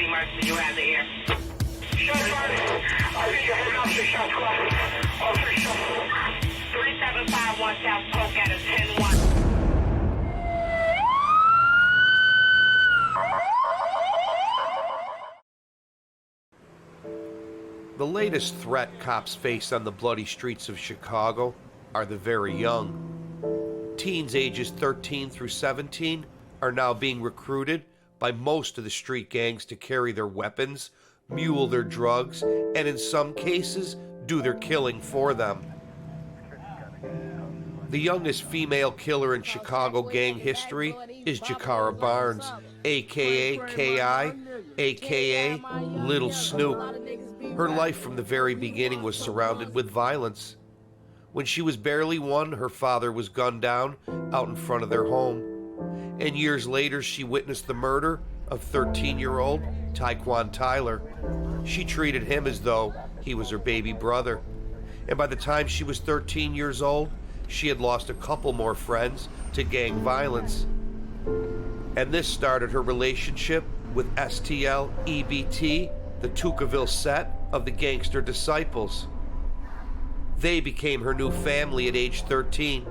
emergency, you have the air. Shots fired. I think you're heading off the shot clock. Officer 3751 South Polk at a 10-1. The latest threat cops face on the bloody streets of Chicago are the very young. Teens ages 13 through 17 are now being recruited by most of the street gangs to carry their weapons, mule their drugs, and in some cases, do their killing for them. The youngest female killer in Chicago gang history is Jakara Barnes, a.k.a. K.I., a.k.a. Little Snoop. Her life from the very beginning was surrounded with violence. When she was barely one, her father was gunned down out in front of their home. And years later, she witnessed the murder of 13-year-old Tyquan Tyler. She treated him as though he was her baby brother. And by the time she was 13 years old, she had lost a couple more friends to gang violence. And this started her relationship with STL EBT, the Tukaville set of the Gangster Disciples. They became her new family at age 13.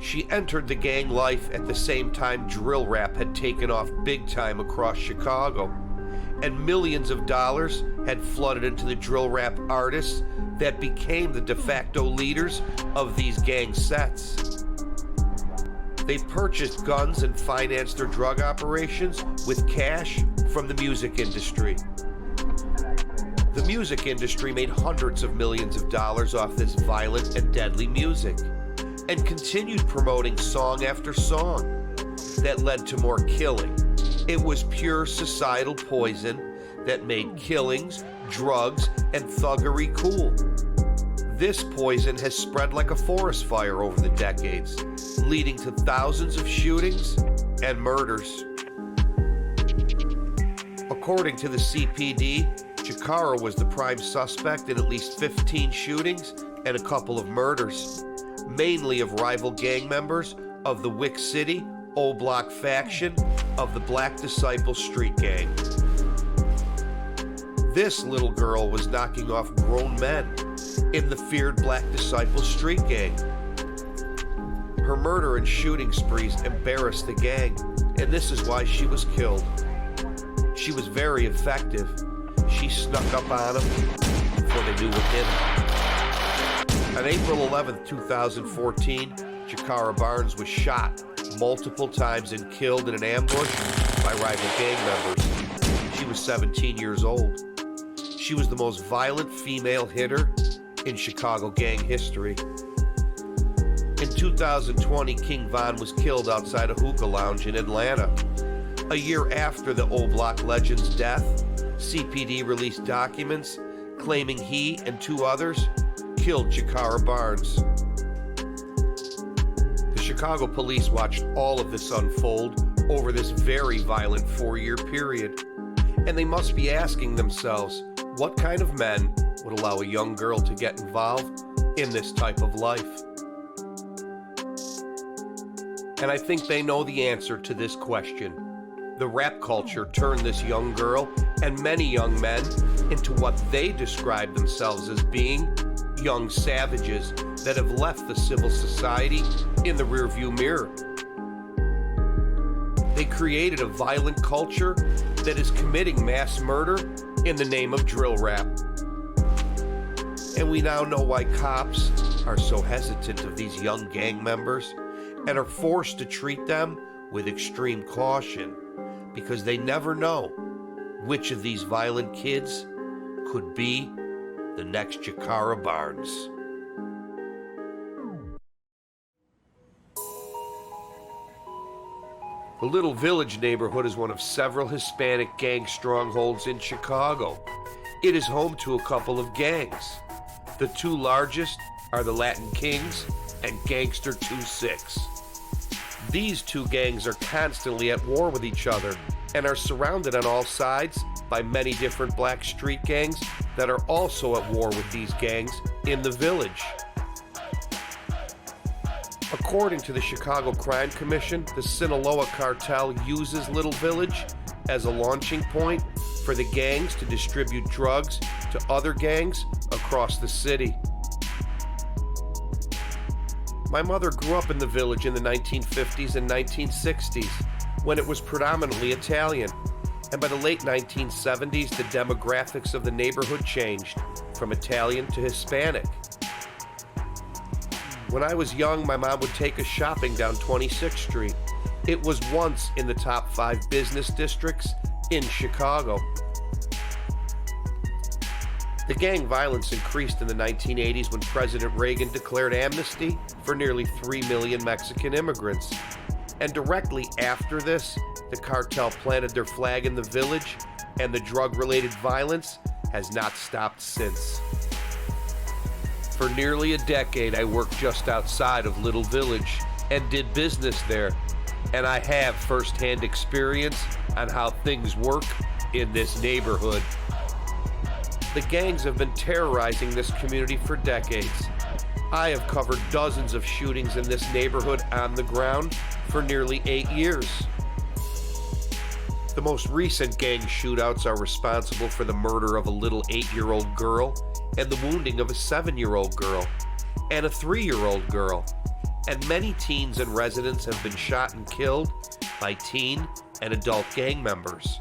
She entered the gang life at the same time drill rap had taken off big time across Chicago, and millions of dollars had flooded into the drill rap artists that became the de facto leaders of these gang sets. They purchased guns and financed their drug operations with cash from the music industry. The music industry made hundreds of millions of dollars off this violent and deadly music, and continued promoting song after song that led to more killing. It was pure societal poison that made killings, drugs, and thuggery cool. This poison has spread like a forest fire over the decades, leading to thousands of shootings and murders. According to the CPD, Jakara was the prime suspect in at least 15 shootings and a couple of murders, mainly of rival gang members of the Wick City O-Block faction of the Black Disciple Street Gang. This little girl was knocking off grown men in the feared Black Disciple Street Gang. Her murder and shooting sprees embarrassed the gang, and this is why she was killed. She was very effective. She snuck up on them before they knew what hit them. On April 11, 2014, Jakara Barnes was shot multiple times and killed in an ambush by rival gang members. She was 17 years old. She was the most violent female hitter in Chicago gang history. In 2020, King Von was killed outside a hookah lounge in Atlanta. A year after the O-Block legend's death, CPD released documents claiming he and two others killed Jakara Barnes. The Chicago police watched all of this unfold over this very violent 4-year period, and they must be asking themselves, what kind of men would allow a young girl to get involved in this type of life? And I think they know the answer to this question. The rap culture turned this young girl and many young men into what they describe themselves as being young savages that have left the civil society in the rearview mirror. They created a violent culture that is committing mass murder in the name of drill rap. And we now know why cops are so hesitant of these young gang members and are forced to treat them with extreme caution, because they never know which of these violent kids could be the next Jakara Barnes. The Little Village neighborhood is one of several Hispanic gang strongholds in Chicago. It is home to a couple of gangs. The two largest are the Latin Kings and Gangster 2-6. These two gangs are constantly at war with each other and are surrounded on all sides by many different black street gangs that are also at war with these gangs in the village. According to the Chicago Crime Commission, the Sinaloa cartel uses Little Village as a launching point for the gangs to distribute drugs to other gangs across the city. My mother grew up in the village in the 1950s and 1960s, when it was predominantly Italian, and by the late 1970s, the demographics of the neighborhood changed from Italian to Hispanic. When I was young, my mom would take us shopping down 26th Street. It was once in the top 5 business districts in Chicago. The gang violence increased in the 1980s when President Reagan declared amnesty for nearly 3 million Mexican immigrants. And directly after this, the cartel planted their flag in the village, and the drug-related violence has not stopped since. For nearly a decade, I worked just outside of Little Village and did business there, and I have first-hand experience on how things work in this neighborhood. The gangs have been terrorizing this community for decades. I have covered dozens of shootings in this neighborhood on the ground for nearly 8 years. The most recent gang shootouts are responsible for the murder of a little 8-year-old girl and the wounding of a 7-year-old girl and a 3-year-old girl. And many teens and residents have been shot and killed by teen and adult gang members.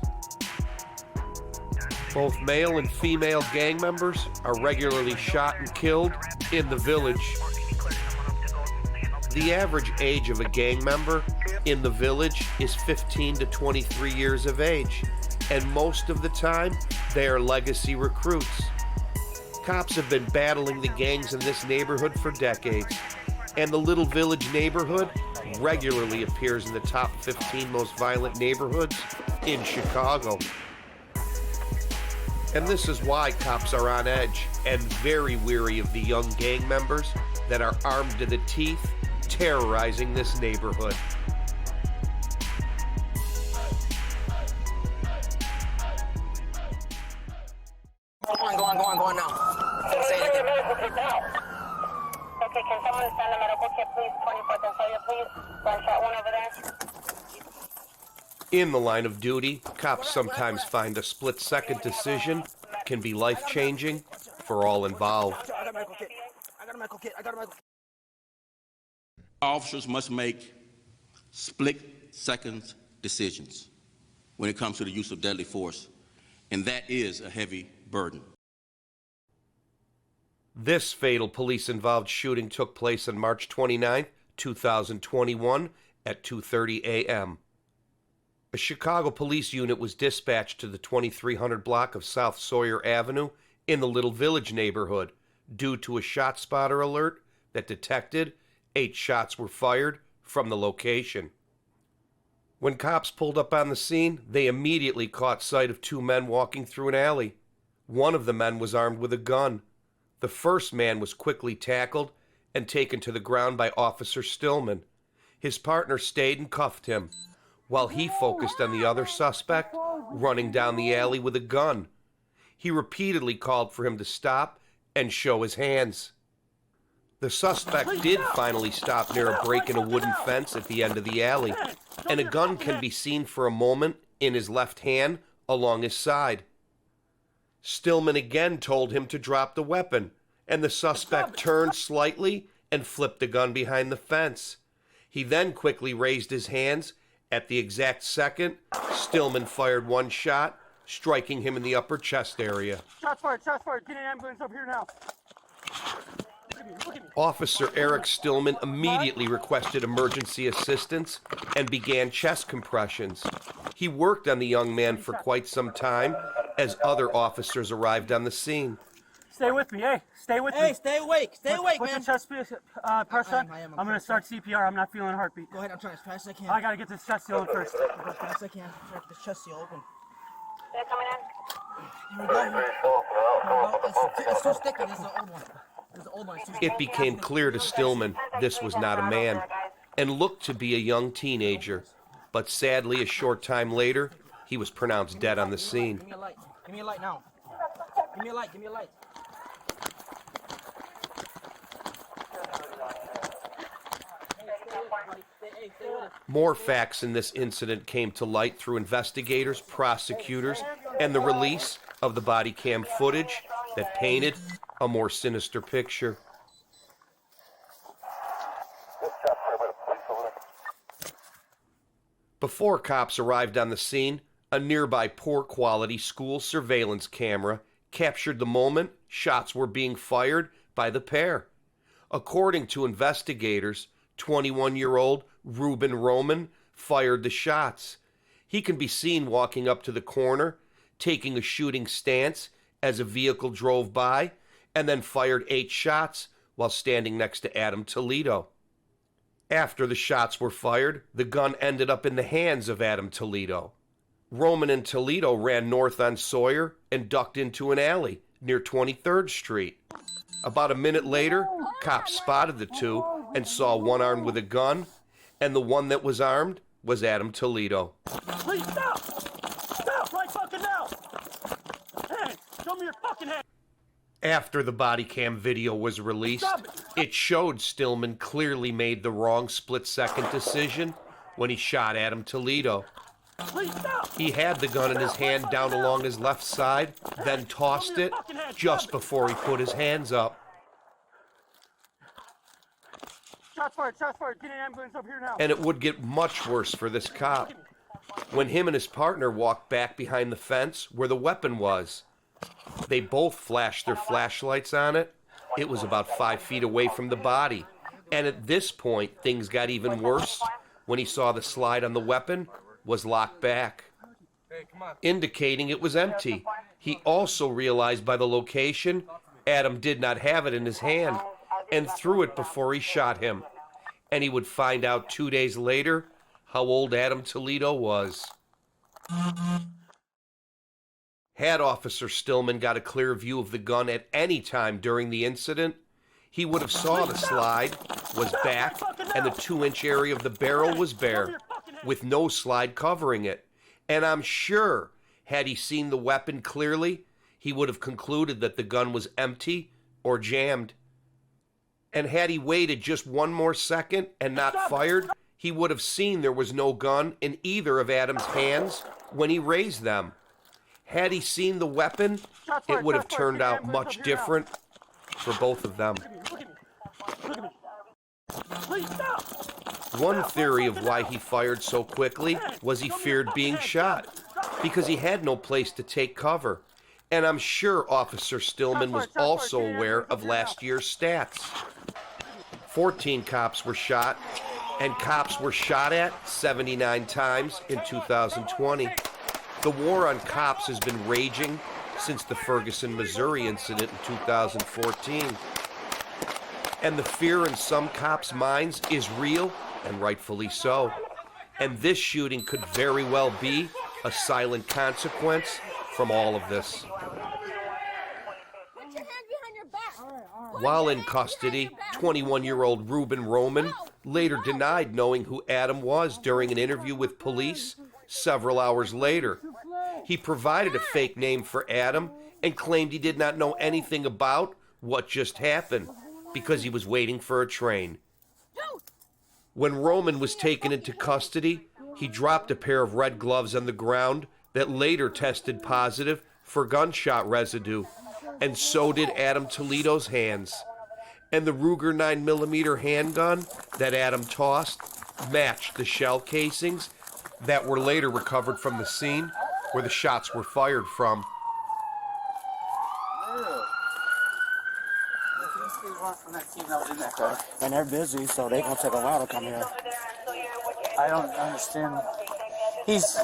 Both male and female gang members are regularly shot and killed in the village. The average age of a gang member in the village is 15 to 23 years of age, and most of the time, they are legacy recruits. Cops have been battling the gangs in this neighborhood for decades, and the Little Village neighborhood regularly appears in the top 15 most violent neighborhoods in Chicago. And this is why cops are on edge and very weary of the young gang members that are armed to the teeth, terrorizing this neighborhood. Go on now. Don't say anything. Okay, can someone send a medical kit, please? 24th and Sawyer, please. Gunshot one over there. In the line of duty, cops sometimes find a split-second decision can be life-changing for all involved. I got a medical kit. Officers must make split-second decisions when it comes to the use of deadly force, and that is a heavy burden. This fatal police-involved shooting took place on March 29, 2021 at 2:30 a.m. A Chicago police unit was dispatched to the 2300 block of South Sawyer Avenue in the Little Village neighborhood due to a shot spotter alert that detected 8 shots were fired from the location. When cops pulled up on the scene, they immediately caught sight of 2 men walking through an alley. One of the men was armed with a gun. The first man was quickly tackled and taken to the ground by Officer Stillman. His partner stayed and cuffed him, while he focused on the other suspect running down the alley with a gun. He repeatedly called for him to stop and show his hands. The suspect did finally stop near a break in a wooden fence at the end of the alley, and a gun can be seen for a moment in his left hand along his side. Stillman again told him to drop the weapon, and the suspect turned slightly and flipped the gun behind the fence. He then quickly raised his hands. At the exact second, Stillman fired 1 shot, striking him in the upper chest area. Shots fired. Get an ambulance up here now. Officer Eric Stillman immediately requested emergency assistance and began chest compressions. He worked on the young man for quite some time as other officers arrived on the scene. Stay with me, hey. Stay with me. Hey, stay awake, Put man. the chest press on. I am. I'm going to start CPR. I'm not feeling a heartbeat. Go ahead, I'm trying as fast as I can. I got to get this chest seal first. As fast as I can. Try to get this chest seal open. They're coming in. Here we go. It's too sticky. This is the old one. It's too sticky. It became clear to Stillman this was not a man and looked to be a young teenager. But sadly, a short time later, he was pronounced dead on the scene. Give me a light. Give me a light now. Give me a light. Give me a light. More facts in this incident came to light through investigators, prosecutors, and the release of the body cam footage that painted a more sinister picture. Before cops arrived on the scene, a nearby poor-quality school surveillance camera captured the moment shots were being fired by the pair. According to investigators, 21-year-old Ruben Roman fired the shots. He can be seen walking up to the corner, taking a shooting stance as a vehicle drove by, and then fired 8 shots while standing next to Adam Toledo. After the shots were fired, the gun ended up in the hands of Adam Toledo. Roman and Toledo ran north on Sawyer and ducked into an alley near 23rd Street. About a minute later, cops spotted the two and saw one armed with a gun, and the one that was armed was Adam Toledo. Please stop! Stop right fucking now! Hey, show me your fucking hand! After the body cam video was released, it showed Stillman clearly made the wrong split-second decision when he shot Adam Toledo. Please stop! He had the gun in his hand down along his left side, then tossed it just before he put his hands up. Shots fired, get an ambulance up here now. And it would get much worse for this cop. When him and his partner walked back behind the fence where the weapon was, they both flashed their flashlights on it. It was about 5 feet away from the body. And at this point, things got even worse when he saw the slide on the weapon was locked back, indicating it was empty. He also realized by the location, Adam did not have it in his hand and threw it before he shot him. And he would find out 2 days later how old Adam Toledo was. Had Officer Stillman got a clear view of the gun at any time during the incident, he would have saw the slide was back and the 2-inch area of the barrel was bare, with no slide covering it. And I'm sure, had he seen the weapon clearly, he would have concluded that the gun was empty or jammed. And had he waited just one more second and not fired, he would have seen there was no gun in either of Adam's hands when he raised them. Had he seen the weapon, it would have turned out much different for both of them. One theory of why he fired so quickly was he feared being shot, because he had no place to take cover. And I'm sure Officer Stillman was also aware of last year's stats. 14 cops were shot, and cops were shot at 79 times in 2020. The war on cops has been raging since the Ferguson, Missouri incident in 2014. And the fear in some cops' minds is real, and rightfully so. And this shooting could very well be a silent consequence from all of this. Put your hands behind your back. While in custody, 21-year-old Ruben Roman later denied knowing who Adam was during an interview with police several hours later. He provided a fake name for Adam and claimed he did not know anything about what just happened because he was waiting for a train. When Roman was taken into custody, he dropped a pair of red gloves on the ground that later tested positive for gunshot residue, and so did Adam Toledo's hands. And the Ruger 9mm handgun that Adam tossed matched the shell casings that were later recovered from the scene where the shots were fired from. And they're busy, so they gonna take a while to come here. I don't understand. He's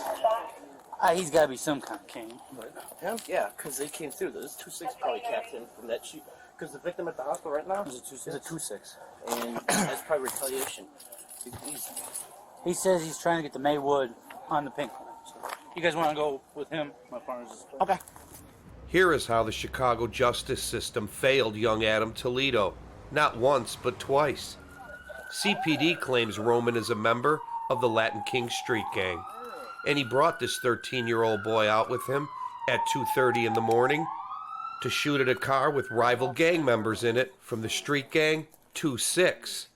got to be some kind of king. But Hell yeah, because they came through. There's 2-6 probably captain from that shoot. Because the victim at the hospital right now is a 2-6. And that's probably retaliation. he says he's trying to get the Maywood on the pink one. So you guys want to go with him? My partner's just Okay. Here is how the Chicago justice system failed young Adam Toledo, not once but twice. CPD claims Roman is a member of the Latin King Street Gang, and he brought this 13-year-old boy out with him at 2:30 in the morning to shoot at a car with rival gang members in it from the street gang 2-6.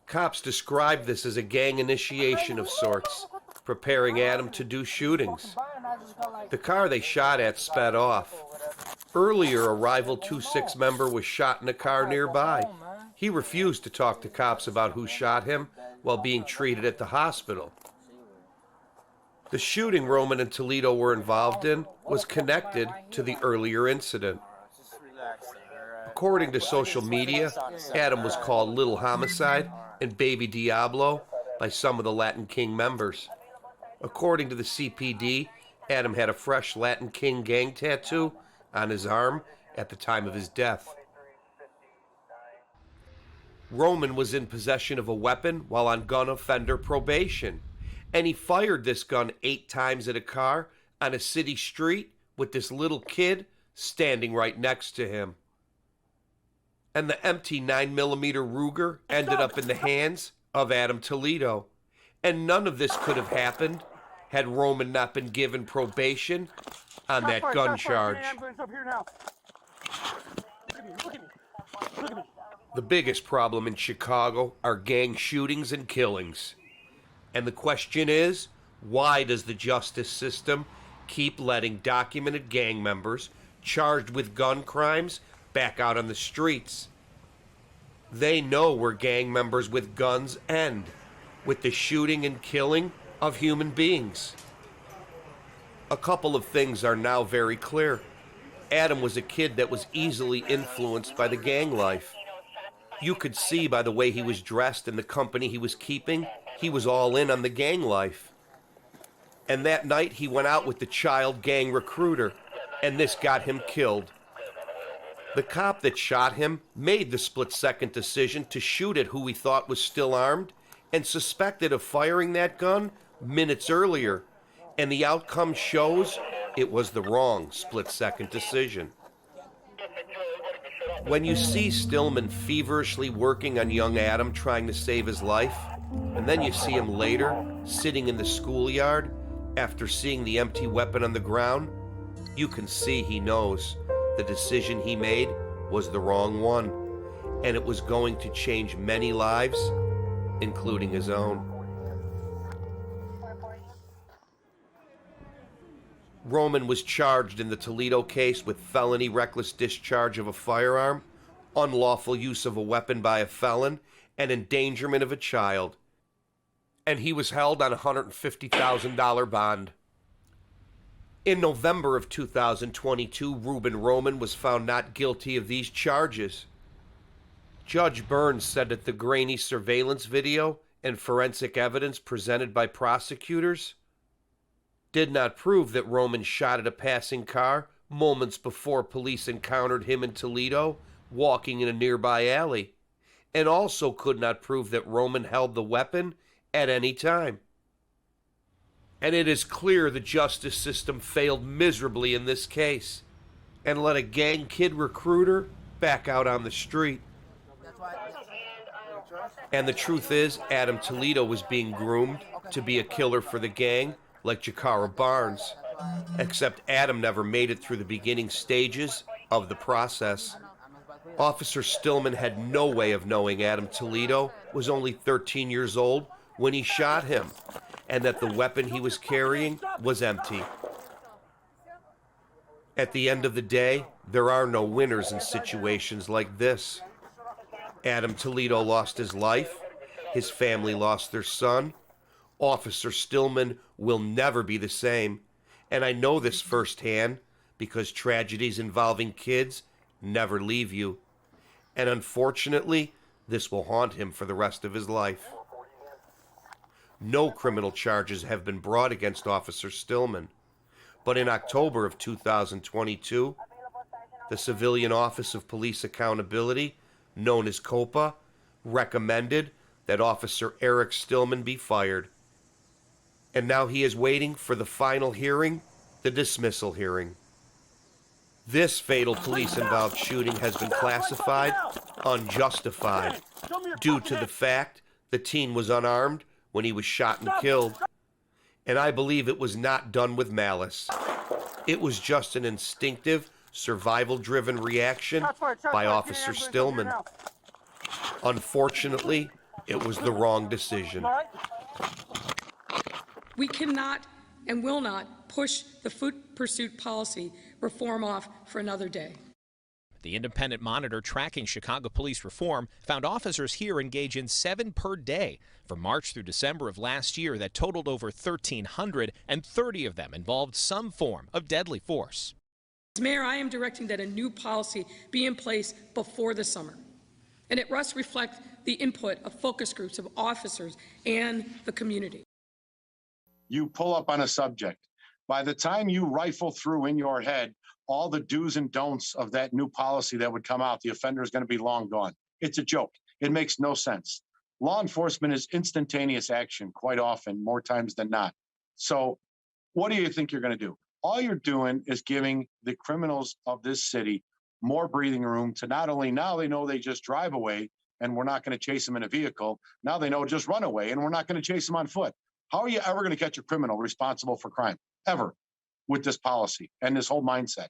Cops described this as a gang initiation of sorts, preparing Adam to do shootings. The car they shot at sped off. Earlier, a rival 2-6 member was shot in a car nearby. He refused to talk to cops about who shot him while being treated at the hospital. The shooting Roman and Toledo were involved in was connected to the earlier incident. According to social media, Adam was called Little Homicide and Baby Diablo by some of the Latin King members. According to the CPD, Adam had a fresh Latin King gang tattoo on his arm at the time of his death. Roman was in possession of a weapon while on gun offender probation, and he fired this gun 8 times at a car on a city street with this little kid standing right next to him. And the empty 9mm Ruger ended up in the hands of Adam Toledo. And none of this could have happened had Roman not been given probation on that gun charge. The biggest problem in Chicago are gang shootings and killings. And the question is, why does the justice system keep letting documented gang members charged with gun crimes back out on the streets? They know where gang members with guns end, with the shooting and killing of human beings. A couple of things are now very clear. Adam was a kid that was easily influenced by the gang life. You could see by the way he was dressed and the company he was keeping, he was all in on the gang life. And that night he went out with the child gang recruiter, and this got him killed. The cop that shot him made the split-second decision to shoot at who he thought was still armed and suspected of firing that gun minutes earlier. And the outcome shows it was the wrong split-second decision. When you see Stillman feverishly working on young Adam trying to save his life, and then you see him later sitting in the schoolyard after seeing the empty weapon on the ground, you can see he knows the decision he made was the wrong one, and it was going to change many lives, including his own. Roman was charged in the Toledo case with felony reckless discharge of a firearm, unlawful use of a weapon by a felon, and endangerment of a child. And he was held on a $150,000 bond. In November of 2022, Reuben Roman was found not guilty of these charges. Judge Burns said that the grainy surveillance video and forensic evidence presented by prosecutors did not prove that Roman shot at a passing car moments before police encountered him in Toledo walking in a nearby alley, and also could not prove that Roman held the weapon at any time. And it is clear the justice system failed miserably in this case and let a gang kid recruiter back out on the street. And the truth is, Adam Toledo was being groomed to be a killer for the gang like Jakara Barnes, except Adam never made it through the beginning stages of the process. Officer Stillman had no way of knowing Adam Toledo was only 13 years old when he shot him, and that the weapon he was carrying was empty. At the end of the day, there are no winners in situations like this. Adam Toledo lost his life. His family lost their son. Officer Stillman will never be the same, and I know this firsthand because tragedies involving kids never leave you. And unfortunately, this will haunt him for the rest of his life. No criminal charges have been brought against Officer Stillman, but in October of 2022, the Civilian Office of Police Accountability, known as COPA, recommended that Officer Eric Stillman be fired. And now he is waiting for the final hearing, the dismissal hearing. This fatal police-involved shooting has been classified unjustified due to the fact the teen was unarmed when he was shot and killed. And I believe it was not done with malice. It was just an instinctive, survival-driven reaction by Officer Stillman. Unfortunately, it was the wrong decision. We cannot and will not push the food pursuit policy reform off for another day. The independent monitor tracking Chicago police reform found officers here engage in 7 per day from March through December of last year that totaled over 1,300, and 30 of them involved some form of deadly force. As mayor, I am directing that a new policy be in place before the summer, and it must reflect the input of focus groups of officers and the community. You pull up on a subject. By the time you rifle through in your head all the do's and don'ts of that new policy that would come out, the offender is going to be long gone. It's a joke. It makes no sense. Law enforcement is instantaneous action quite often, more times than not. So what do you think you're going to do? All you're doing is giving the criminals of this city more breathing room to not only now they know they just drive away and we're not going to chase them in a vehicle. Now they know just run away and we're not going to chase them on foot. How are you ever going to catch a criminal responsible for crime? Ever, with this policy and this whole mindset.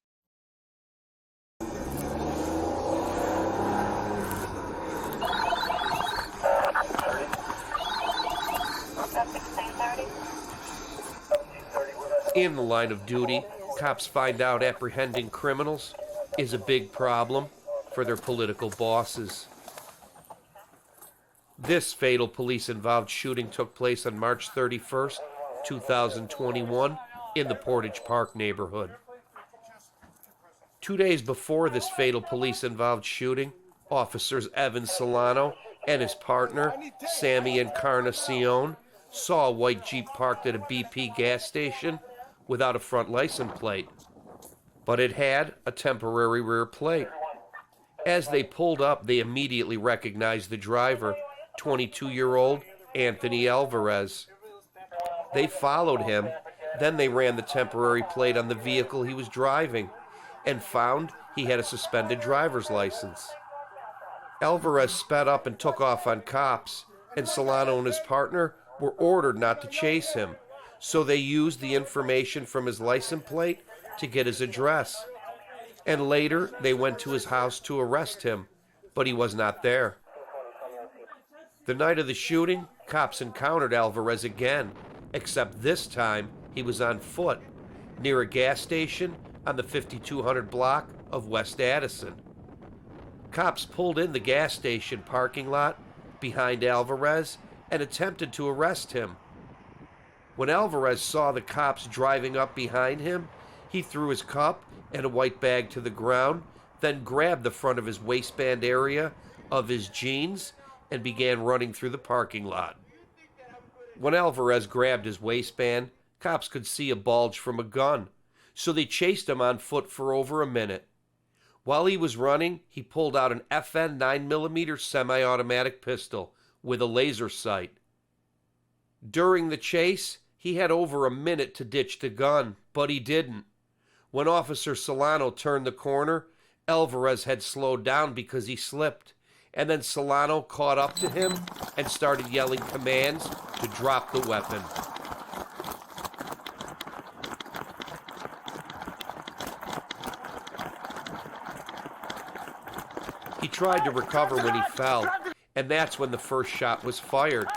In the line of duty, cops find out apprehending criminals is a big problem for their political bosses. This fatal police-involved shooting took place on March 31st, 2021, in the Portage Park neighborhood. 2 days before this fatal police-involved shooting, officers Evan Solano and his partner, Sammy Encarnacion, saw a white Jeep parked at a BP gas station without a front license plate, but it had a temporary rear plate. As they pulled up, they immediately recognized the driver, 22-year-old Anthony Alvarez. They followed him, then they ran the temporary plate on the vehicle he was driving and found he had a suspended driver's license. Alvarez sped up and took off on cops, and Solano and his partner were ordered not to chase him, so they used the information from his license plate to get his address. And later, they went to his house to arrest him, but he was not there. The night of the shooting, cops encountered Alvarez again, except this time he was on foot, near a gas station on the 5200 block of West Addison. Cops pulled in the gas station parking lot behind Alvarez and attempted to arrest him. When Alvarez saw the cops driving up behind him, he threw his cup and a white bag to the ground, then grabbed the front of his waistband area of his jeans and began running through the parking lot. When Alvarez grabbed his waistband, cops could see a bulge from a gun, so they chased him on foot for over a minute. While he was running, he pulled out an FN 9mm semi-automatic pistol with a laser sight. During the chase, he had over a minute to ditch the gun, but he didn't. When Officer Solano turned the corner, Alvarez had slowed down because he slipped, and then Solano caught up to him and started yelling commands to drop the weapon. He tried to recover when he fell, and that's when the first shot was fired.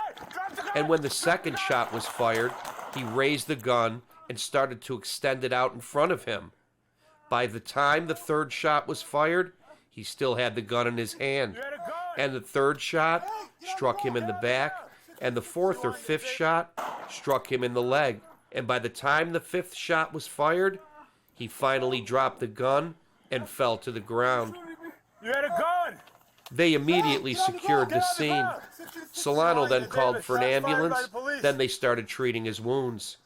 And when the second shot was fired, he raised the gun and started to extend it out in front of him. By the time the third shot was fired, he still had the gun in his hand. And the third shot struck him in the back, and the fourth or fifth shot struck him in the leg. And by the time the fifth shot was fired, he finally dropped the gun and fell to the ground. You had a gun! They immediately secured the scene. Solano then called for an ambulance, then they started treating his wounds.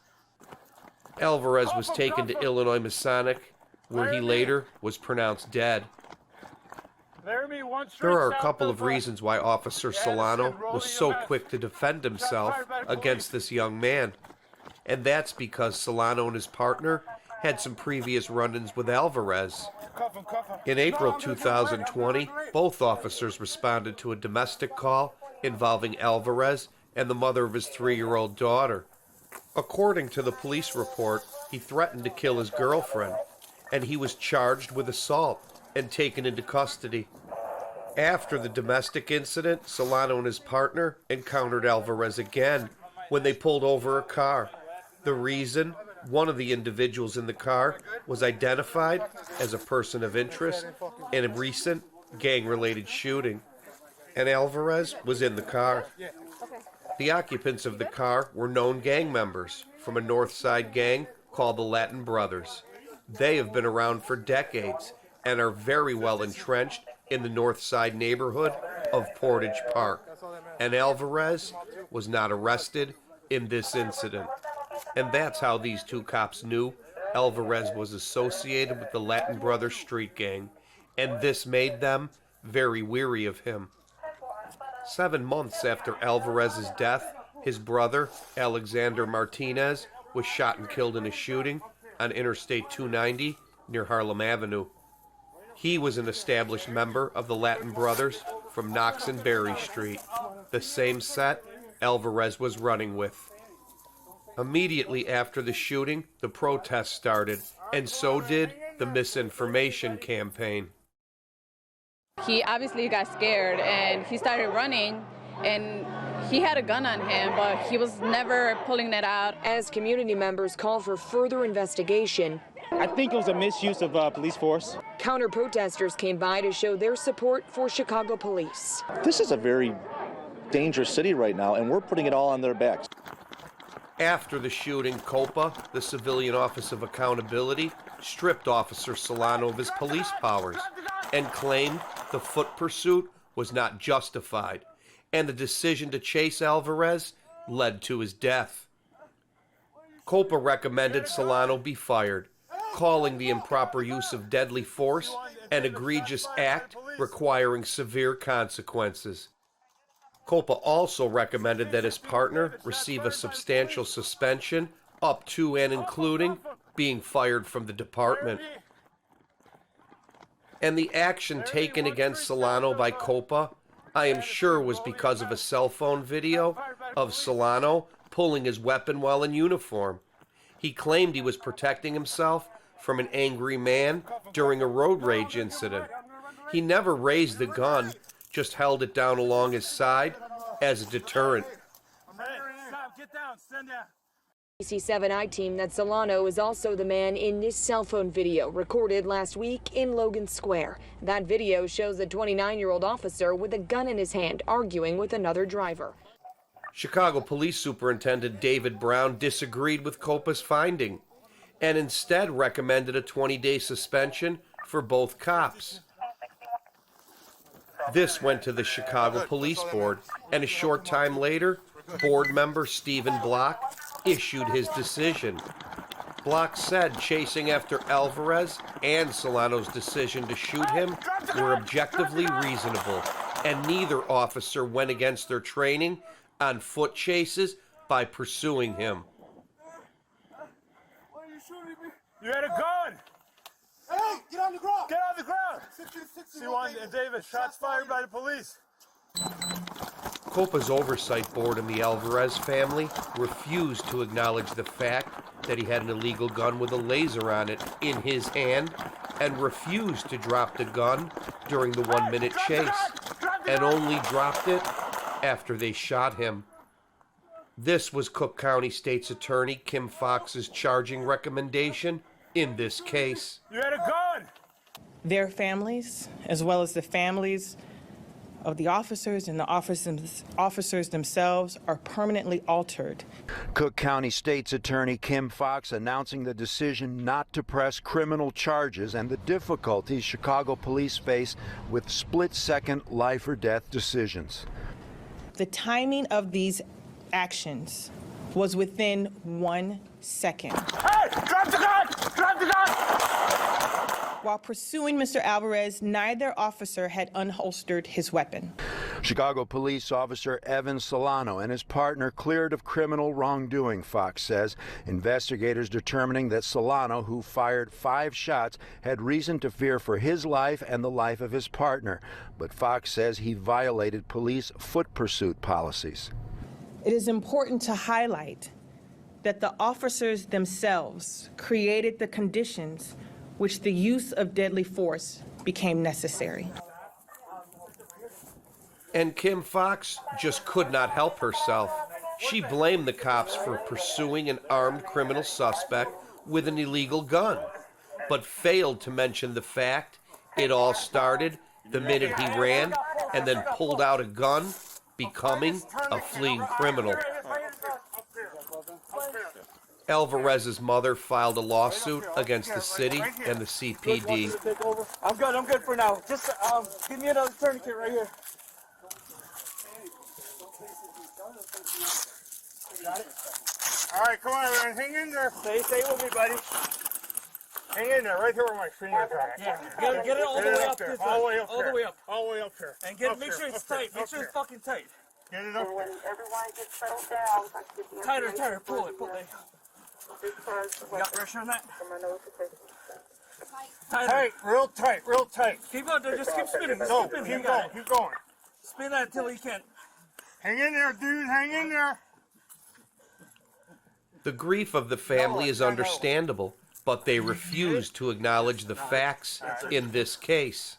Alvarez was taken to Illinois Masonic, where he later was pronounced dead. There are a couple of reasons why Officer Solano was so quick to defend himself against this young man. And that's because Solano and his partner had some previous run-ins with Alvarez. In April 2020, both officers responded to a domestic call involving Alvarez and the mother of his 3-year-old daughter. According to the police report, he threatened to kill his girlfriend, and he was charged with assault and taken into custody. After the domestic incident, Solano and his partner encountered Alvarez again when they pulled over a car. The reason? One of the individuals in the car was identified as a person of interest in a recent gang-related shooting, and Alvarez was in the car. The occupants of the car were known gang members from a North Side gang called the Latin Brothers. They have been around for decades and are very well entrenched in the North Side neighborhood of Portage Park. And Alvarez was not arrested in this incident. And that's how these two cops knew Alvarez was associated with the Latin Brothers street gang, and this made them very weary of him. 7 months after Alvarez's death, his brother, Alexander Martinez, was shot and killed in a shooting on Interstate 290 near Harlem Avenue. He was an established member of the Latin Brothers from Knox and Berry Street, the same set Alvarez was running with. Immediately after the shooting, the protests started, and so did the misinformation campaign. He obviously got scared and he started running, and he had a gun on him, but he was never pulling it out. As community members call for further investigation, I think it was a misuse of police force. Counter-protesters came by to show their support for Chicago police. This is a very dangerous city right now, and we're putting it all on their backs. After the shooting, COPA, the Civilian Office of Accountability, stripped Officer Solano of his police powers and claimed the foot pursuit was not justified, and the decision to chase Alvarez led to his death. COPA recommended Solano be fired, calling the improper use of deadly force an egregious act requiring severe consequences. COPA also recommended that his partner receive a substantial suspension up to and including being fired from the department. And the action taken against Solano by COPA, I am sure, was because of a cell phone video of Solano pulling his weapon while in uniform. He claimed he was protecting himself from an angry man during a road rage incident. He never raised the gun, just held it down along his side as a deterrent. PC7I team that Solano is also the man in this cell phone video recorded last week in Logan Square. That video shows a 29-year-old officer with a gun in his hand arguing with another driver. Chicago Police Superintendent David Brown disagreed with COPA's finding and instead recommended a 20-day suspension for both cops. This went to the Chicago Police Board, and a short time later, board member Stephen Block issued his decision. Block said chasing after Alvarez and Solano's decision to shoot him were objectively reasonable, and neither officer went against their training on foot chases by pursuing him. You had a gun! Hey, get on the ground! Get on the ground! C1 and David, shots fired by the police. COPA's oversight board and the Alvarez family refused to acknowledge the fact that he had an illegal gun with a laser on it in his hand and refused to drop the gun during the 1-minute chase, and only dropped it after they shot him. This was Cook County State's Attorney Kim Fox's charging recommendation in this case. You had a gun! Their families, as well as the families of the officers and the officers themselves, are permanently altered. Cook County State's Attorney Kim Fox announcing the decision not to press criminal charges and the difficulties Chicago police face with split-second life or death decisions. The timing of these actions was within 1 second. Hey, drop the gun! Drop the gun! While pursuing Mr. Alvarez, neither officer had unholstered his weapon. Chicago police officer Evan Solano and his partner cleared of criminal wrongdoing, Fox says. Investigators determining that Solano, who fired 5 shots, had reason to fear for his life and the life of his partner. But Fox says he violated police foot pursuit policies. It is important to highlight that the officers themselves created the conditions which the use of deadly force became necessary. And Kim Fox just could not help herself. She blamed the cops for pursuing an armed criminal suspect with an illegal gun, but failed to mention the fact it all started the minute he ran and then pulled out a gun, becoming a fleeing criminal. Alvarez's mother filed a lawsuit against the city and the CPD. I'm good for now. Just give me another tourniquet right here. All right, come on, everyone. Hang in there. Stay with me, buddy. Hang in there, right here where my fingers are. Yeah, get it all the way up there. All the way up there. All the way up. All the way up there. And make sure it's tight. Make sure it's fucking tight. Get it up there. Everyone gets settled down. Tighter. Pull it. You got pressure on that? Tight, real tight. Keep on there. Just keep spinning. No, keep going. Spin that until you can. Hang in there, dude. Hang in there. The grief of the family is understandable, but they refuse to acknowledge the facts in this case.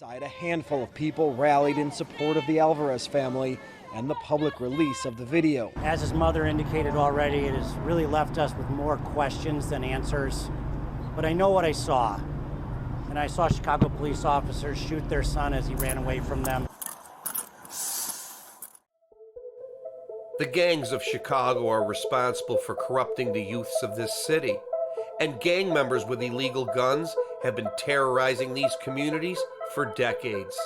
A handful of people rallied in support of the Alvarez family and the public release of the video. As his mother indicated already, it has really left us with more questions than answers. But I know what I saw. And I saw Chicago police officers shoot their son as he ran away from them. The gangs of Chicago are responsible for corrupting the youths of this city, and gang members with illegal guns have been terrorizing these communities for decades.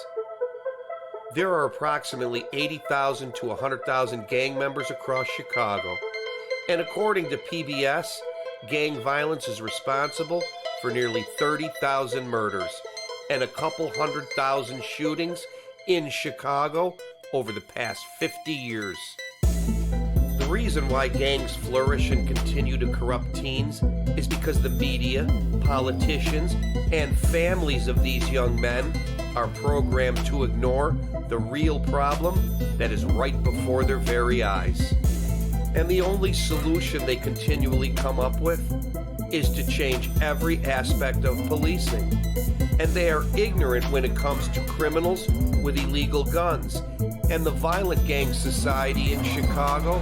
There are approximately 80,000 to 100,000 gang members across Chicago, and according to PBS, gang violence is responsible for nearly 30,000 murders and a couple 100,000 shootings in Chicago over the past 50 years. The reason why gangs flourish and continue to corrupt teens is because the media, politicians, and families of these young men are programmed to ignore the real problem that is right before their very eyes. And the only solution they continually come up with is to change every aspect of policing. And they are ignorant when it comes to criminals with illegal guns. And the violent gang society in Chicago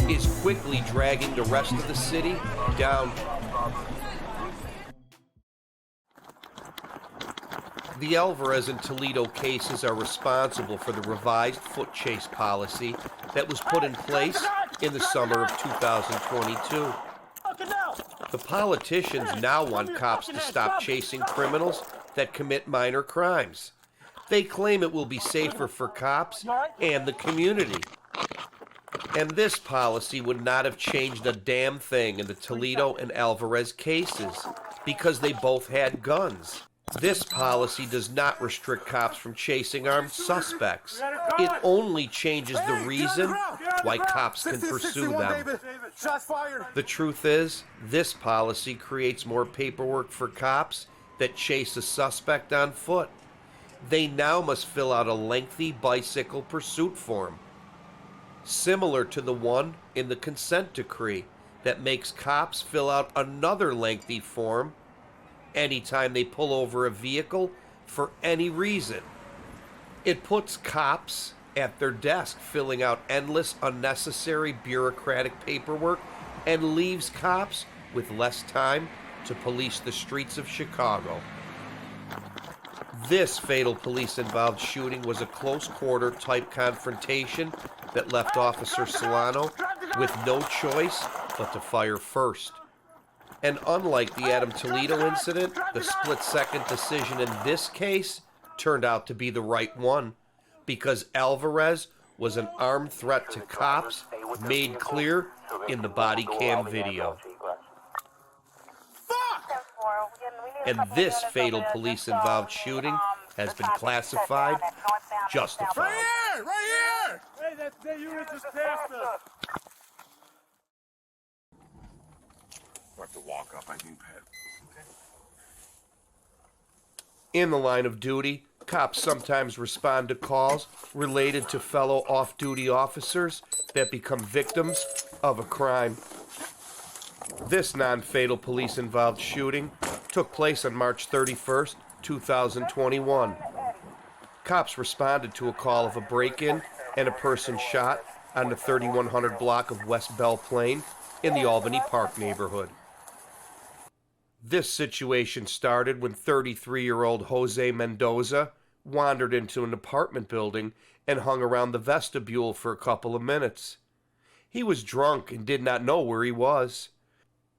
is quickly dragging the rest of the city down. The Alvarez and Toledo cases are responsible for the revised foot chase policy that was put in place in the summer of 2022. The politicians now want cops to stop chasing criminals that commit minor crimes. They claim it will be safer for cops and the community. And this policy would not have changed a damn thing in the Toledo and Alvarez cases because they both had guns. This policy does not restrict cops from chasing armed suspects. It only changes the reason why cops can pursue them. The truth is, this policy creates more paperwork for cops that chase a suspect on foot. They now must fill out a lengthy bicycle pursuit form, similar to the one in the consent decree that makes cops fill out another lengthy form anytime they pull over a vehicle for any reason. It puts cops at their desk filling out endless, unnecessary bureaucratic paperwork and leaves cops with less time to police the streets of Chicago. This fatal police-involved shooting was a close-quarter type confrontation that left Officer Solano with no choice but to fire first. And unlike the Adam Toledo incident, the split-second decision in this case turned out to be the right one, because Alvarez was an armed threat to cops made clear in the body cam video. And this fatal police-involved shooting has been classified justified. Right here! Hey, that unit just passed us. We'll have to walk up, I think, Pat. In the line of duty, cops sometimes respond to calls related to fellow off-duty officers that become victims of a crime. This non-fatal police-involved shooting took place on March 31st, 2021. Cops responded to a call of a break-in and a person shot on the 3100 block of West Belle Plaine in the Albany Park neighborhood. This situation started when 33-year-old Jose Mendoza wandered into an apartment building and hung around the vestibule for a couple of minutes. He was drunk and did not know where he was.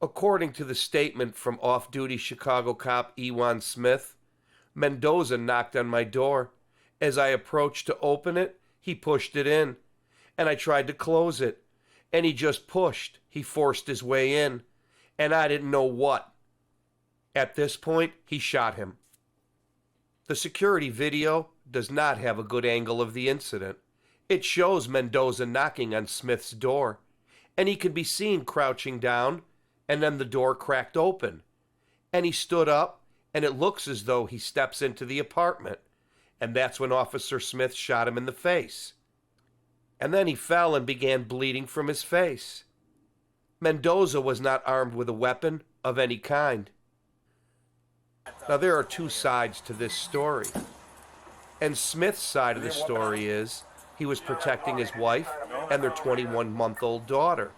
According to the statement from off-duty Chicago cop Ewan Smith, Mendoza knocked on my door. As I approached to open it, he pushed it in, and I tried to close it, and he just pushed. He forced his way in, and I didn't know what. At this point, he shot him. The security video does not have a good angle of the incident. It shows Mendoza knocking on Smith's door, and he can be seen crouching down, and then the door cracked open, and he stood up, and it looks as though he steps into the apartment, and that's when Officer Smith shot him in the face. And then he fell and began bleeding from his face. Mendoza was not armed with a weapon of any kind. Now, there are two sides to this story. And Smith's side of the story is he was protecting his wife and their 21-month-old daughter.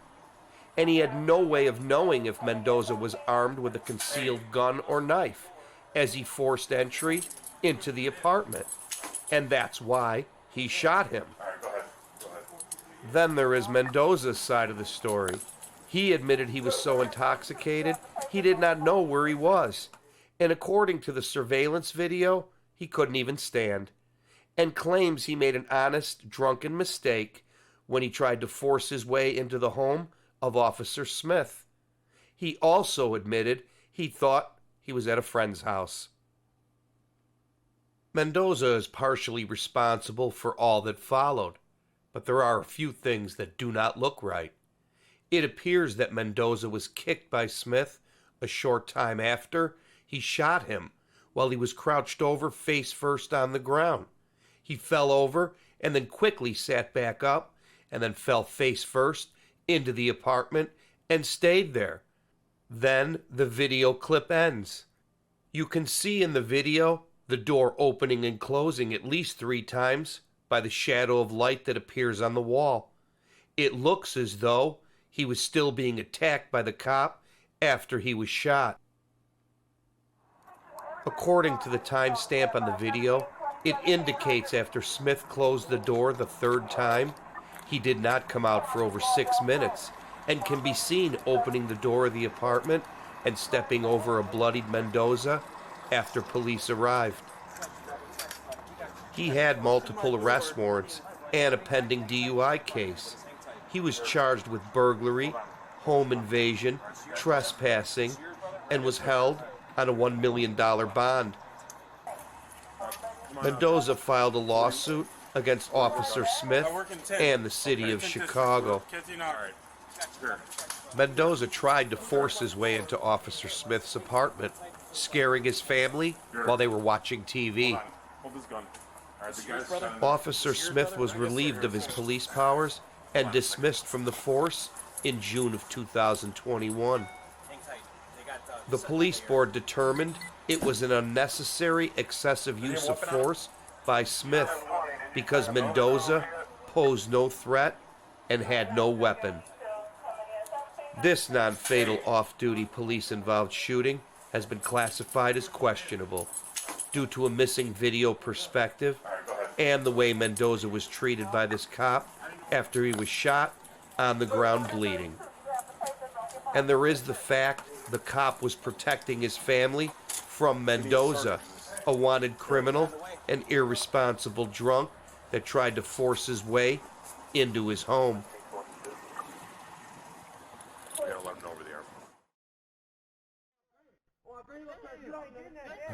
And he had no way of knowing if Mendoza was armed with a concealed gun or knife as he forced entry into the apartment. And that's why he shot him. Then there is Mendoza's side of the story. He admitted he was so intoxicated he did not know where he was. And according to the surveillance video, he couldn't even stand, and claims he made an honest, drunken mistake when he tried to force his way into the home of Officer Smith. He also admitted he thought he was at a friend's house. Mendoza is partially responsible for all that followed, but there are a few things that do not look right. It appears that Mendoza was kicked by Smith a short time after he shot him while he was crouched over face first on the ground. He fell over and then quickly sat back up and then fell face first into the apartment and stayed there. Then the video clip ends. You can see in the video the door opening and closing at least 3 times by the shadow of light that appears on the wall. It looks as though he was still being attacked by the cop after he was shot. According to the timestamp on the video, it indicates after Smith closed the door the 3rd time, he did not come out for over 6 minutes and can be seen opening the door of the apartment and stepping over a bloodied Mendoza after police arrived. He had multiple arrest warrants and a pending DUI case. He was charged with burglary, home invasion, trespassing, and was held on a $1 million bond. Mendoza filed a lawsuit against Officer Smith and the city of Chicago. Mendoza tried to force his way into Officer Smith's apartment, scaring his family while they were watching TV. Officer Smith was relieved of his police powers and dismissed from the force in June of 2021. The police board determined it was an unnecessary, excessive use of force by Smith because Mendoza posed no threat and had no weapon. This non-fatal off-duty police-involved shooting has been classified as questionable due to a missing video perspective and the way Mendoza was treated by this cop after he was shot on the ground bleeding. And there is the fact the cop was protecting his family from Mendoza, a wanted criminal and irresponsible drunk that tried to force his way into his home.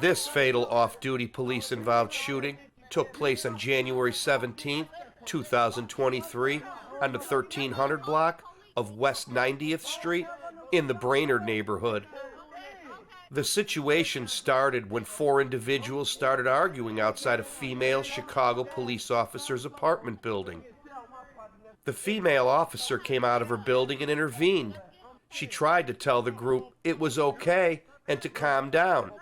This fatal off-duty police-involved shooting took place on January 17, 2023, on the 1300 block of West 90th Street in the Brainerd neighborhood. The situation started when 4 individuals started arguing outside a female Chicago police officer's apartment building. The female officer came out of her building and intervened. She tried to tell the group it was okay and to calm down.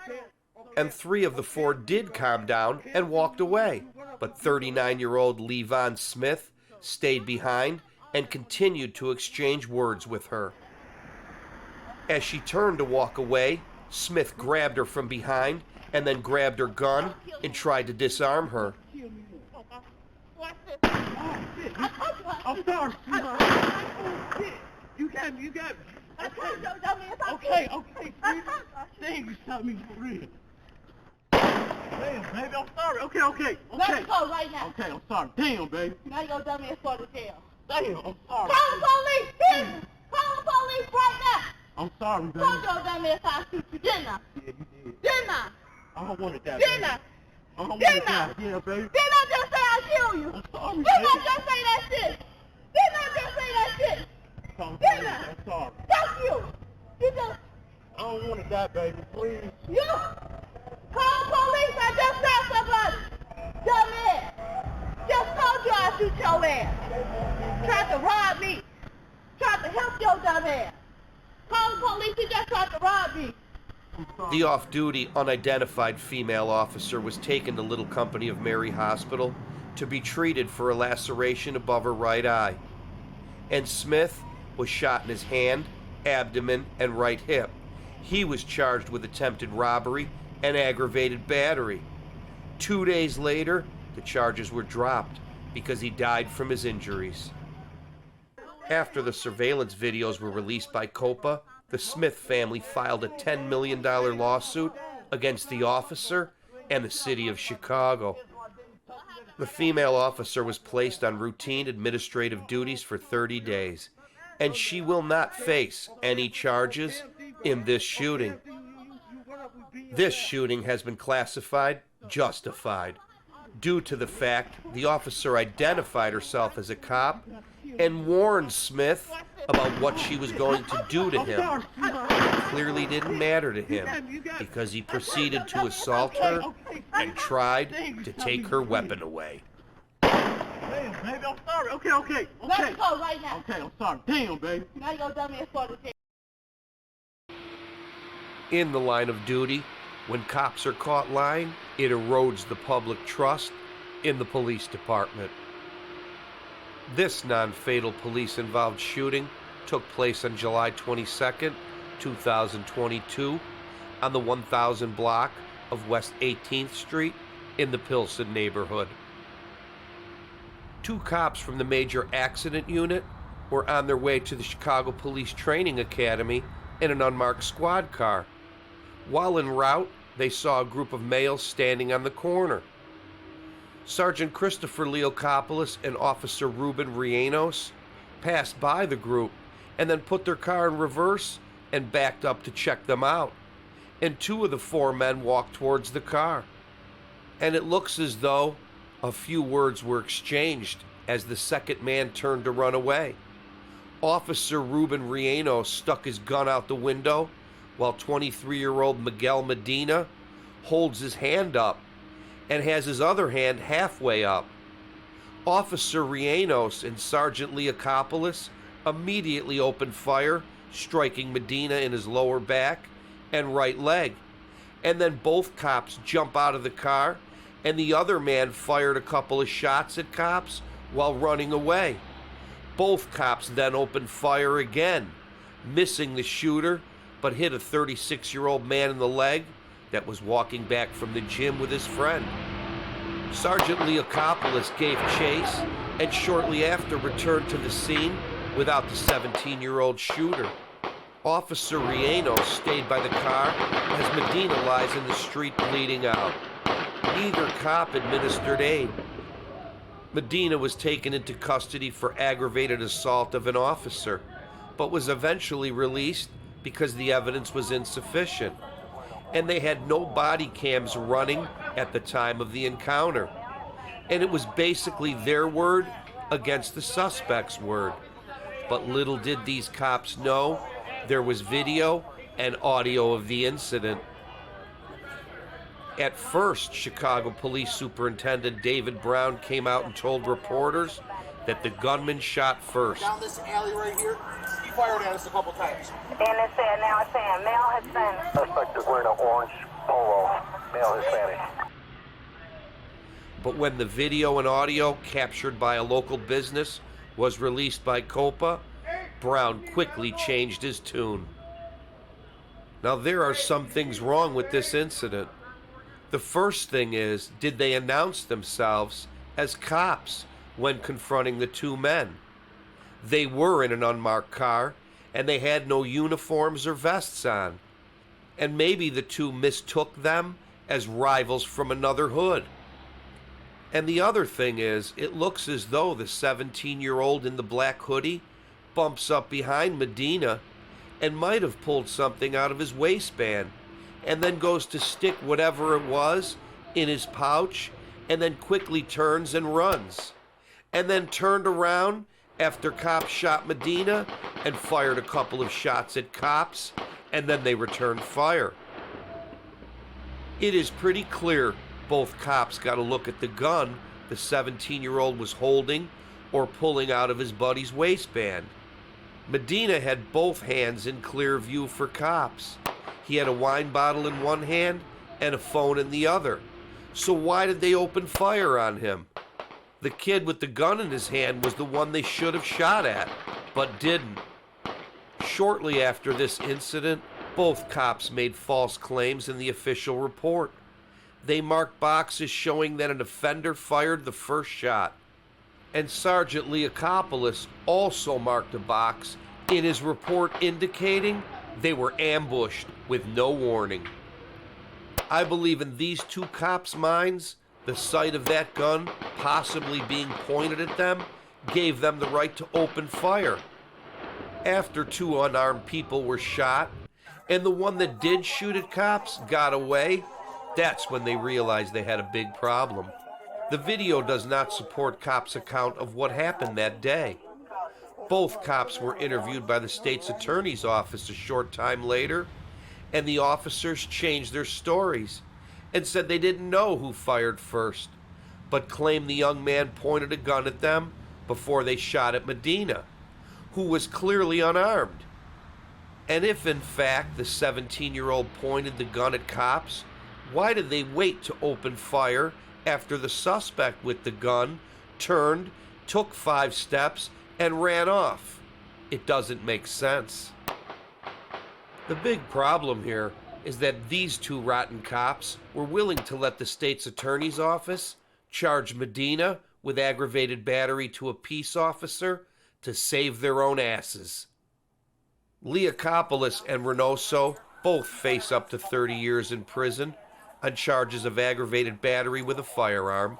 And 3 of the 4 did calm down and walked away. But 39-year-old Levon Smith stayed behind and continued to exchange words with her. As she turned to walk away, Smith grabbed her from behind and then grabbed her gun and tried to disarm her. I'm sorry. You got me. Okay. Dang, you shot me for real. Damn, baby, I'm sorry. Okay. Let's go right now. Okay, I'm sorry. Damn, baby. Now your dumb ass go to jail. Damn, I'm sorry. Call the police, bitch! Call the police right now! I'm sorry, baby. Told your dumb ass I shoot you, didn't I? Yeah, you did. Didn't I? I don't want it that Didn't bad. I? I don't want Didn't it I? that. Yeah, baby. Didn't I just say I'll kill you? I'm sorry, Didn't I baby. just say that shit? Didn't I just say that shit? Didn't I? I'm sorry. Fuck you! You just... I don't want it that, baby. Please. You... Call police, I just shot somebody! Dumb ass! Just told you I'd shoot your ass! Tried to rob me! Tried to help your dumb ass! Call the police, he just tried to rob me! The off-duty, unidentified female officer was taken to Little Company of Mary Hospital to be treated for a laceration above her right eye. And Smith was shot in his hand, abdomen, and right hip. He was charged with attempted robbery and aggravated battery. 2 days later, the charges were dropped because he died from his injuries. After the surveillance videos were released by COPA, the Smith family filed a $10 million lawsuit against the officer and the city of Chicago. The female officer was placed on routine administrative duties for 30 days, and she will not face any charges in this shooting. This shooting has been classified justified due to the fact the officer identified herself as a cop and warned Smith about what she was going to do to him. It clearly didn't matter to him because he proceeded to assault her and tried to take her weapon away. Damn, baby, I'm sorry. Okay. Let's go right now! Okay, I'm sorry. Damn, baby. Now your dumb ass go to jail. In the line of duty, when cops are caught lying, it erodes the public trust in the police department. This non-fatal police-involved shooting took place on July 22nd, 2022, on the 1000 block of West 18th Street in the Pilsen neighborhood. 2 cops from the Major Accident Unit were on their way to the Chicago Police Training Academy in an unmarked squad car. While en route, they saw a group of males standing on the corner. Sergeant Christopher Leokopoulos and Officer Ruben Rienos passed by the group and then put their car in reverse and backed up to check them out. And 2 of the 4 men walked towards the car. And it looks as though a few words were exchanged as the second man turned to run away. Officer Ruben Rienos stuck his gun out the window while 23-year-old Miguel Medina holds his hand up and has his other hand halfway up. Officer Rienos and Sergeant Leokopoulos immediately opened fire, striking Medina in his lower back and right leg. And then both cops jump out of the car, and the other man fired a couple of shots at cops while running away. Both cops then opened fire again, missing the shooter, but hit a 36-year-old man in the leg that was walking back from the gym with his friend. Sergeant Leokopoulos gave chase and shortly after returned to the scene without the 17-year-old shooter. Officer Rienos stayed by the car as Medina lies in the street bleeding out. Neither cop administered aid. Medina was taken into custody for aggravated assault of an officer, but was eventually released because the evidence was insufficient, and they had no body cams running at the time of the encounter. And it was basically their word against the suspect's word. But little did these cops know there was video and audio of the incident. At first, Chicago Police Superintendent David Brown came out and told reporters that the gunman shot first. Down this alley right here, he fired at us a couple times. And it said, now it's saying male Hispanic. Suspect is wearing an orange polo, male Hispanic. But when the video and audio captured by a local business was released by COPA, Brown quickly changed his tune. Now, there are some things wrong with this incident. The first thing is, did they announce themselves as cops when confronting the two men? They were in an unmarked car, and they had no uniforms or vests on. And maybe the two mistook them as rivals from another hood. And the other thing is, it looks as though the 17-year-old in the black hoodie bumps up behind Medina and might have pulled something out of his waistband and then goes to stick whatever it was in his pouch and then quickly turns and runs. And then turned around after cops shot Medina and fired a couple of shots at cops, and then they returned fire. It is pretty clear both cops got a look at the gun the 17-year-old was holding or pulling out of his buddy's waistband. Medina had both hands in clear view for cops. He had a wine bottle in one hand and a phone in the other. So why did they open fire on him? The kid with the gun in his hand was the one they should have shot at, but didn't. Shortly after this incident, both cops made false claims in the official report. They marked boxes showing that an offender fired the first shot. And Sergeant Leakopoulos also marked a box in his report indicating they were ambushed with no warning. I believe in these two cops' minds, the sight of that gun possibly being pointed at them gave them the right to open fire. After two unarmed people were shot, and the one that did shoot at cops got away, that's when they realized they had a big problem. The video does not support cops' account of what happened that day. Both cops were interviewed by the state's attorney's office a short time later, and the officers changed their stories and said they didn't know who fired first, but claimed the young man pointed a gun at them before they shot at Medina, who was clearly unarmed. And if in fact the 17-year-old pointed the gun at cops, why did they wait to open fire after the suspect with the gun turned, took 5 steps, and ran off? It doesn't make sense. The big problem here is that these two rotten cops were willing to let the state's attorney's office charge Medina with aggravated battery to a peace officer to save their own asses. Leakopoulos and Reynoso both face up to 30 years in prison on charges of aggravated battery with a firearm,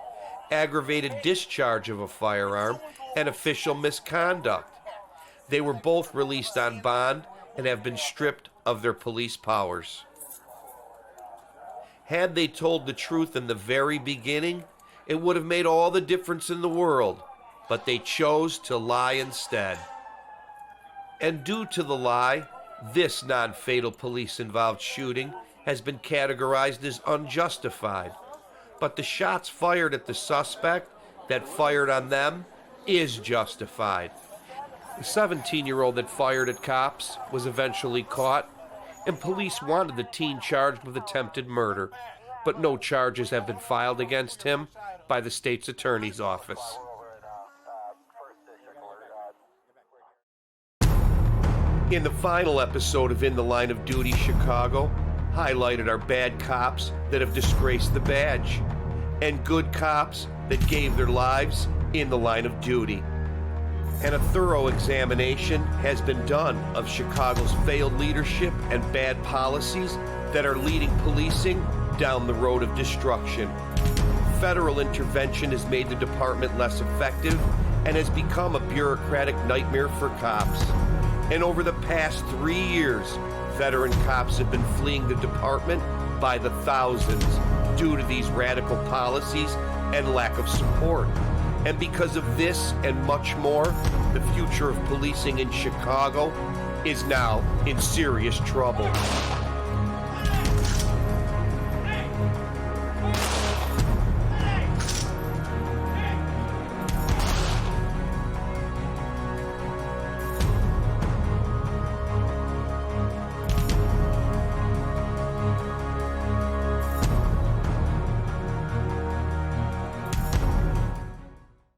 aggravated discharge of a firearm, and official misconduct. They were both released on bond and have been stripped of their police powers. Had they told the truth in the very beginning, it would have made all the difference in the world, but they chose to lie instead. And due to the lie, this non-fatal police-involved shooting has been categorized as unjustified. But the shots fired at the suspect that fired on them is justified. The 17-year-old that fired at cops was eventually caught, and police wanted the teen charged with attempted murder, but no charges have been filed against him by the state's attorney's office. In the final episode of In the Line of Duty Chicago, highlighted are bad cops that have disgraced the badge, and good cops that gave their lives in the line of duty. And a thorough examination has been done of Chicago's failed leadership and bad policies that are leading policing down the road of destruction. Federal intervention has made the department less effective and has become a bureaucratic nightmare for cops. And over the past 3 years, veteran cops have been fleeing the department by the thousands due to these radical policies and lack of support. And because of this and much more, the future of policing in Chicago is now in serious trouble.